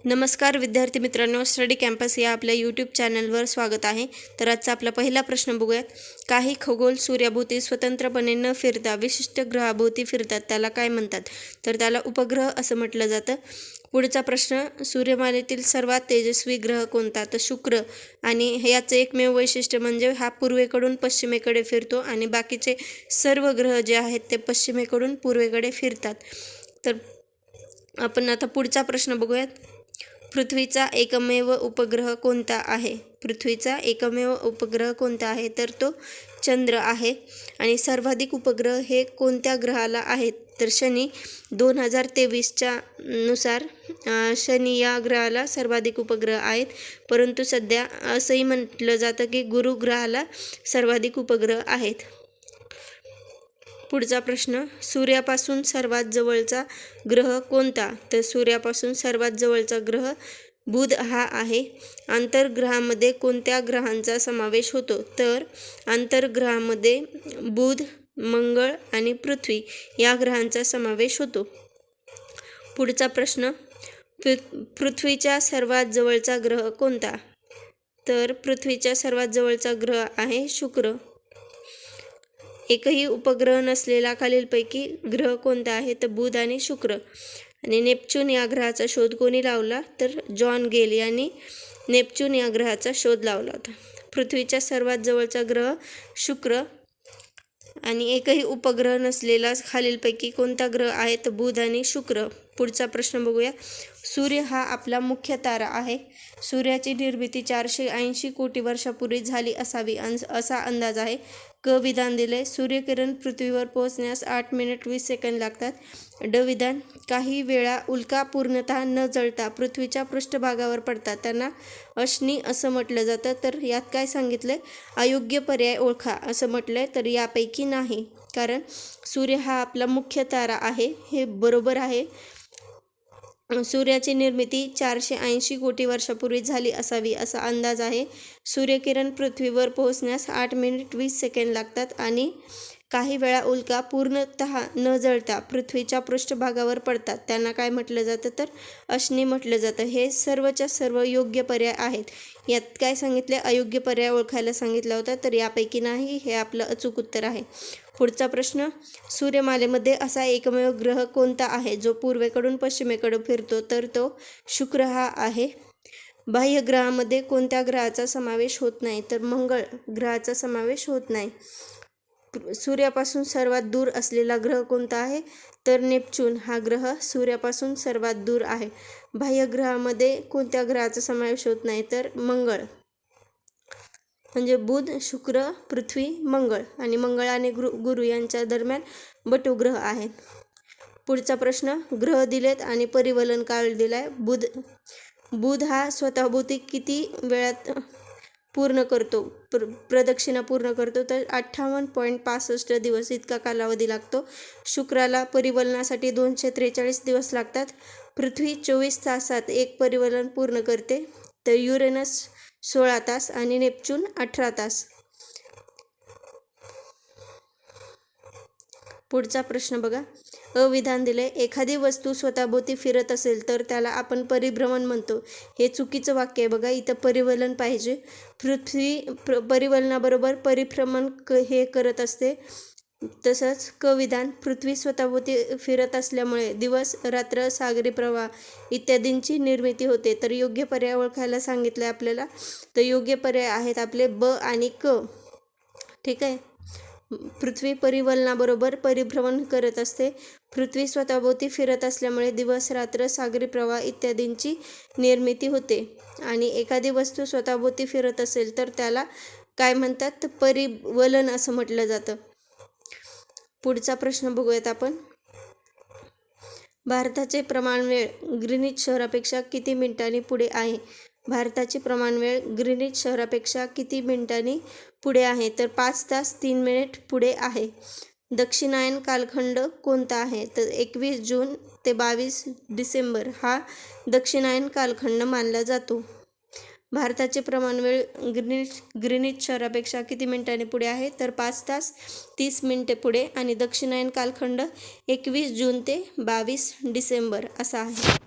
नमस्कार विद्यार्थी मित्रांनो, स्टडी कॅम्पस या आपल्या यूट्यूब चॅनलवर स्वागत आहे. तर आजचा आपला पहिला प्रश्न बघूयात. काही खगोल सूर्याभोवती स्वतंत्रपणे न फिरता विशिष्ट ग्रहाभोवती फिरतात, त्याला काय म्हणतात? तर त्याला उपग्रह असं म्हटलं जातं. पुढचा प्रश्न, सूर्यमालेतील सर्वात तेजस्वी ग्रह कोणता? तर शुक्र. आणि याचं एकमेव वैशिष्ट्य म्हणजे हा पूर्वेकडून पश्चिमेकडे फिरतो आणि बाकीचे सर्व ग्रह जे आहेत ते पश्चिमेकडून पूर्वेकडे फिरतात. तर आपण आता पुढचा प्रश्न बघूयात. पृथ्वीचा एकमेव उपग्रह कोणता आहे? पृथ्वीचा एकमेव उपग्रह कोणता आहे? तर तो चंद्र आहे. आणि सर्वाधिक उपग्रह हे कोणत्या ग्रहाला आहेत? तर शनी. 2023च्या नुसार शनी या ग्रहाला सर्वाधिक उपग्रह आहेत. परंतु सध्या असंही म्हटलं जातं की गुरु ग्रहाला सर्वाधिक उपग्रह आहेत. पुढचा प्रश्न, सूर्यापासून सर्वात जवळचा ग्रह कोणता? तर सूर्यापासून सर्वात जवळचा ग्रह बुध हा आहे. आंतरग्रहामध्ये कोणत्या ग्रहांचा समावेश होतो? तर आंतरग्रहामध्ये बुध, मंगळ आणि पृथ्वी या ग्रहांचा समावेश होतो. पुढचा प्रश्न, पृथ्वीच्या सर्वात जवळचा ग्रह कोणता? तर पृथ्वीच्या सर्वात जवळचा ग्रह आहे शुक्र. एकही उपग्रह नसलेला खालीलपैकी ग्रह कोणता आहे? तर बुध आणि शुक्र. आणि नेपच्यून या ग्रहाचा शोध कोणी लावला? तर जॉन गेल यांनी नेपच्यून या ग्रहाचा शोध लावला होता. पृथ्वीच्या सर्वात जवळचा ग्रह शुक्र आणि एकही उपग्रह नसलेला खालीलपैकी कोणता ग्रह आहे? तर बुध आणि शुक्र. पुढचा प्रश्न बघूया. सूर्य हा आपला मुख्य तारा आहे. सूर्याची निर्मिती 480 कोटी वर्षापूर्वी झाली असावी असा अंदाज आहे. क विधान दिले, सूर्यकिरण पृथ्वीवर पोहोचण्यास 8 मिनिट 20 सेकंद लागतात. ड विधान, काही वेळा उल्का पूर्णतः न जळता पृथ्वीच्या पृष्ठभागावर पडतात, त्यांना अशनी असं म्हटलं जातं. तर यात काय सांगितलंय? अयोग्य पर्याय ओळखा असं म्हटलंय. तर यापैकी नाही, कारण सूर्य हा आपला मुख्य तारा आहे हे बरोबर आहे. सूर्याची निर्मिती 480 कोटी वर्षापूर्वी झाली असावी असा अंदाज आहे. सूर्यकिरण पृथ्वीवर पोहोचण्यास 8 मिनिट 20 सेकंद लागतात आणि काही वेळा उल्का पूर्णतः न जळता पृथ्वीच्या पृष्ठभागावर पडतात, त्यांना काय म्हटलं जातं? तर अशनी म्हटलं जातं. हे सर्वच्या सर्व योग्य पर्याय आहेत. यात काय सांगितले? अयोग्य पर्याय ओळखायला सांगितला होता. तर यापैकी नाही, हे आपलं अचूक उत्तर आहे. पुढचा प्रश्न, सूर्यमालेमध्ये असा एकमेव ग्रह कोणता आहे जो पूर्वेकडून पश्चिमेकडे फिरतो? तर तो शुक्र हा आहे. बाह्य ग्रहामध्ये कोणत्या ग्रहाचा समावेश होत नाही? तर मंगळ ग्रहाचा समावेश होत नाही. सूर्यापासून सर्वात दूर असलेला ग्रह कोणता आहे? तर नेपच्यून हा ग्रह सूर्यापासून सर्वात दूर आहे. बाह्य ग्रहामध्ये कोणत्या ग्रहाचा समावेश होत नाही? तर मंगळ. म्हणजे बुध, शुक्र, पृथ्वी, मंगळ. आणि मंगळ आणि गुरु यांच्या दरम्यान बटुग्रह आहेत. पुढचा प्रश्न, ग्रह दिलेत आणि परिवलन काळ दिलाय. बुध हा स्वतःभोवती किती वेळात पूर्ण करतो, प्रदक्षिणा पूर्ण करतो? तर 58.65 दिवस इतका कालावधी लागतो. शुक्राला परिवलनासाठी 243 दिवस लागतात. पृथ्वी 24 तासात एक परिवलन पूर्ण करते. तर युरेनस 16 तास आणि नेपच्यून 18 तास. पुढचा प्रश्न बघा. अविधान दिले, एखादी वस्तू स्वतःभोवती फिरत असेल तर त्याला आपण परिभ्रमण म्हणतो. हे चुकीचं वाक्य आहे बघा, इथं परिवलन पाहिजे. पृथ्वी परिवलनाबरोबर परिभ्रमण हे करत असते. तसंच क विधान, पृथ्वी स्वतःभोवती फिरत असल्यामुळे दिवस, रात्र, सागरी प्रवाह इत्यादींची निर्मिती होते. तर योग्य पर्याय ओळखायला सांगितलं आहे आपल्याला. तर योग्य पर्याय आहेत आपले ब आणि क. ठीक आहे. पृथ्वी परिवलनाबरोबर परिभ्रमण करत असते. पृथ्वी स्वतःभोवती फिरत असल्यामुळे दिवस, रात्र, सागरी प्रवाह इत्यादींची निर्मिती होते. आणि एखादी वस्तू स्वतःभोवती फिरत असेल तर त्याला काय म्हणतात? तर परिवलन असं म्हटलं जातं. पुढचा प्रश्न बघूयात आपण. भारताचे प्रमाणवेळ ग्रीनिच शहरापेक्षा किती मिनिटांनी पुढे आहे? भारताची प्रमाणवेळ ग्रीनिच शहरापेक्षा किती मिनिटांनी पुढे आहे? तर 5 तास 3 मिनिट पुढे आहे. दक्षिणायन कालखंड कोणता आहे? तर 21 जून ते 22 डिसेंबर हा दक्षिणायन कालखंड मानला जातो. भारताचे प्रमाणवेळ ग्रीनिच शहरापेक्षा किती मिनिटांनी पुढे आहे? तर 5 तास 30 मिनिटे पुढे. आणि दक्षिणायन कालखंड 21 जून ते 22 डिसेंबर असा आहे.